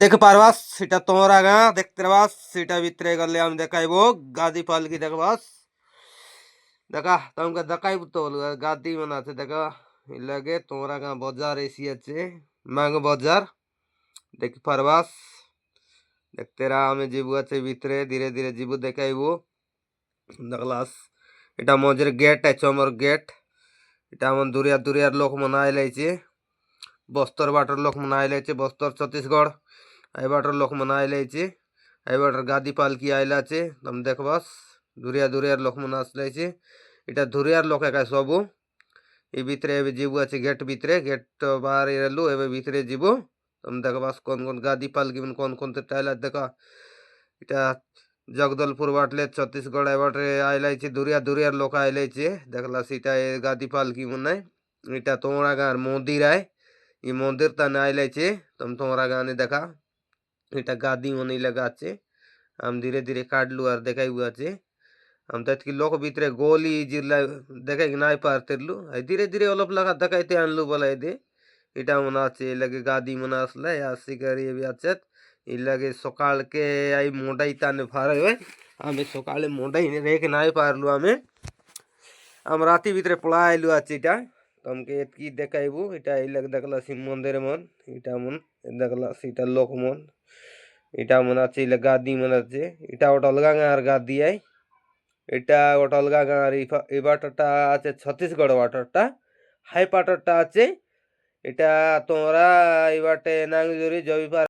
দেখতে পারবাস সেটা তোমরা গা দেখতে পারবাস সেটা ভিতরে গেলে আমি দেখাইবো গাদি পালকি দেখবাস দেখা তোমাকে দেখাইব তো গাদি মানে আছে দেখা এই লাগে তোমরা গা বাজার এসি আছে মাঙ্গ বাজার দেখতে পারবাস দেখতে রা আমি যাবো আছে ভিতরে ধীরে ধীরে যাবো দেখাইবো দেখলাস এটা মজের গেট আছে আমার গেট এটা আমার দুরিয়ার দুরিয়ার লোক মনে আইলাইছে বস্তর বাটর লোক মনে আইলাইছে বস্তর ছত্তিশগড় এই বাটর লোক মনে আইলাইছে এই বাটর গাদি পালকি আইলা আছে তুমি দেখবাস দুরিয়া দুরিয়ার লোক মনে আসলাইছে এটা দুরিয়ার লোক একা সবু এই ভিতরে এবে যাবো আছে গেট ভিতরে গেট বাহার এলু এবে ভিতরে যাব তুমি দেখবাস কোন কোন গাদি পালকি কোন কোন টাইলার দেখা এটা জগদলপুর বাটলে ছত্তিশগড় এবারে আইলাইছে দুরিয়া দুরিয়ার লোক আইলাইছে দেখলা সেটা গাদি পালকি মনে এটা তোমরা গাঁর মন্দির আয় এই মন্দির তা আইলাইছে তোমরা গানে দেখা এটা গাদি মনে লাগা আছে আমি ধীরে ধীরে কাটলু আর দেখাইবু আছে আমি তো কি লোক ভিতরে গোলি জিল্লা দেখাই নাই পারতেলু ধীরে ধীরে অলপ লাগা দেখাইতে আনলু বলাই দে এটা মনে আছে এই লাগে গাদি মনে আসলে আসি করি আছে এই লাগে সকালকে আই মোটাই তানে ভারে হয় আমি সকালে মোটাই রেখে নাই পারলু আমি রাতি ভিতরে পড়াইলু আছে এটা তোমাকে কি দেখাইবু এটা এই লাগে দেখলা শিব মন্দির মন এটা মন দেখলা সেটা লোক মন এটা মনে আছে গাদি মনে আছে এটা ওটা অলগা আর গাদি আই এটা ওটা অলগা আর এই বাটারটা আছে ছত্তিশগড় বাটারটা হাই পাটারটা আছে এটা তোমরা এই বাটে নাংজুরি জবিপার